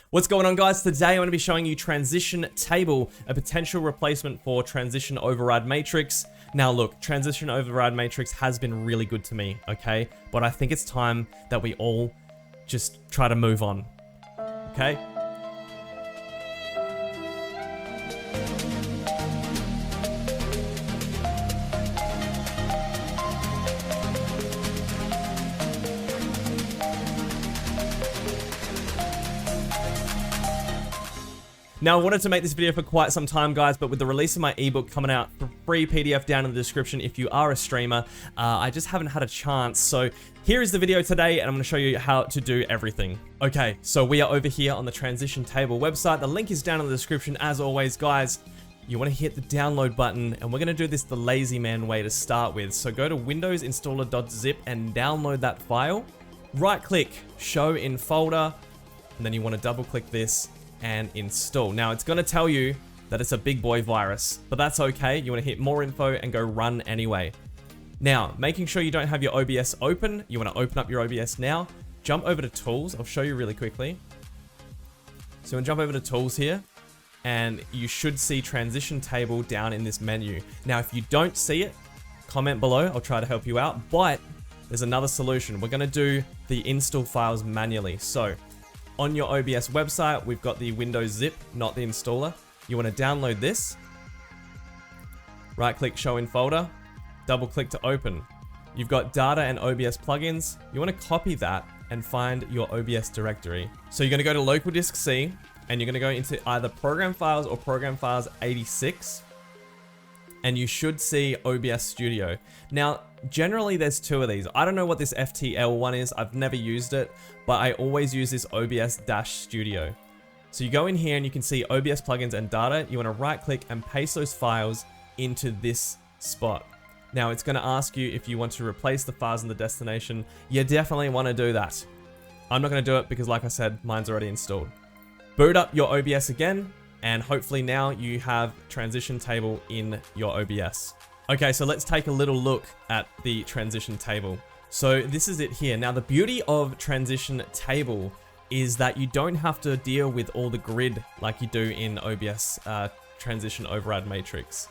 What's going on, guys? Today I'm going to be showing you transition table, a potential replacement for transition override matrix. Now look, transition override matrix has been really good to me, okay? But I think it's time that we all just try to move on, okay? Now, I wanted to make this video for quite some time, guys, but with the release of my ebook coming out, free PDF down in the description if you are a streamer, I just haven't had a chance. So here is the video today, and I'm going to show you how to do everything. Okay, so we are over here on the transition table website. The link is down in the description. As always, guys, you want to hit the download button, and we're going to do this the lazy man way to start with. So go to Windows installer.zip and download that file. Right click, show in folder, and then you want to double click this and install. Now it's going to tell you that it's a big boy virus, but that's okay. You want to hit more info and go run anyway. Now, making sure you don't have your OBS open, you want to open up your OBS now, jump over to tools. I'll show you really quickly. So you want to jump over to tools here, and you should see transition table down in this menu. Now, if you don't see it, comment below. I'll try to help you out, but there's another solution. We're going to do the install files manually. So on your OBS website, we've got the Windows zip, not the installer. You want to download this. Right click, show in folder. Double click to open. You've got data and OBS plugins. You want to copy that and find your OBS directory. So you're going to go to local disk C, and you're going to go into either program files or program files 86. And you should see OBS Studio. Now, generally there's two of these. I don't know what this FTL one is. I've never used it, but I always use this OBS-Studio. So you go in here and you can see OBS plugins and data. You want to right click and paste those files into this spot. Now it's going to ask you if you want to replace the files in the destination. You definitely want to do that. I'm not going to do it because, like I said, mine's already installed. Boot up your OBS again, and hopefully now you have transition table in your OBS. Okay, so let's take a little look at the transition table. So this is it here. Now, the beauty of transition table is that you don't have to deal with all the grid like you do in OBS transition override matrix.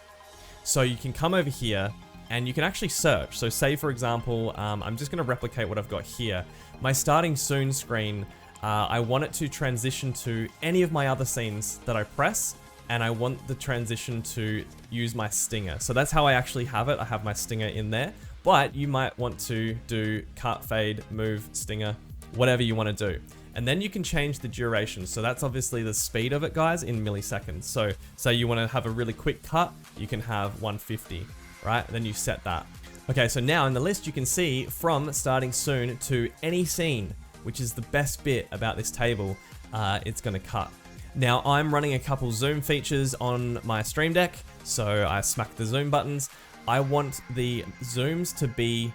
So you can come over here and you can actually search. So say, for example, I'm just going to replicate what I've got here. My starting soon screen, I want it to transition to any of my other scenes that I press, and I want the transition to use my stinger. So that's how I actually have it. I have my stinger in there, but you might want to do cut, fade, move, stinger, whatever you want to do. And then you can change the duration. So that's obviously the speed of it, guys, in milliseconds. So say you want to have a really quick cut, you can have 150, right? Then you set that. Okay, so now in the list, you can see from starting soon to any scene, which is the best bit about this table. It's going to cut. Now, I'm running a couple zoom features on my Stream Deck, so I smacked the zoom buttons. I want the zooms to be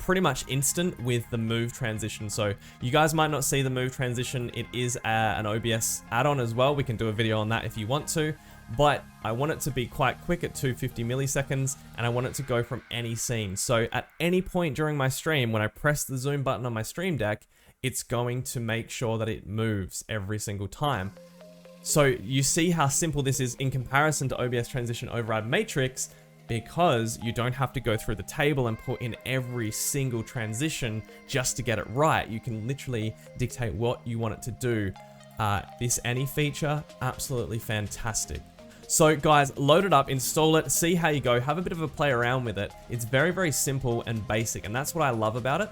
pretty much instant with the move transition. So you guys might not see the move transition. It is an OBS add-on as well. We can do a video on that if you want to, but I want it to be quite quick at 250 milliseconds, and I want it to go from any scene. So at any point during my stream, when I press the zoom button on my Stream Deck, it's going to make sure that it moves every single time. So you see how simple this is in comparison to OBS Transition Override Matrix, because you don't have to go through the table and put in every single transition just to get it right. You can literally dictate what you want it to do. This any feature, absolutely fantastic. So guys, load it up, install it, see how you go, have a bit of a play around with it. It's very, very simple and basic, and that's what I love about it.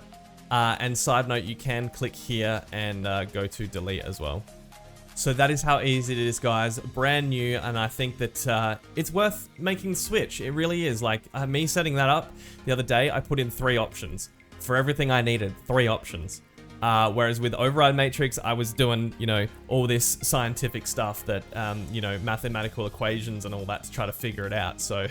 And side note, you can click here and go to delete as well. So that is how easy it is, guys. Brand new, and I think that it's worth making the switch. It really is. Like me setting that up the other day, I put in 3 options. For everything I needed, 3 options. Whereas with Override Matrix, I was doing, you know, all this scientific stuff that, you know, mathematical equations and all that to try to figure it out. So,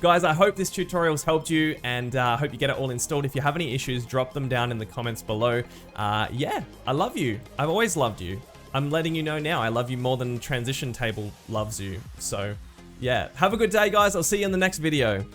guys, I hope this tutorial's helped you, and I hope you get it all installed. If you have any issues, drop them down in the comments below. Yeah, I love you. I've always loved you. I'm letting you know now. I love you more than Transition Table loves you. So, yeah. Have a good day, guys. I'll see you in the next video.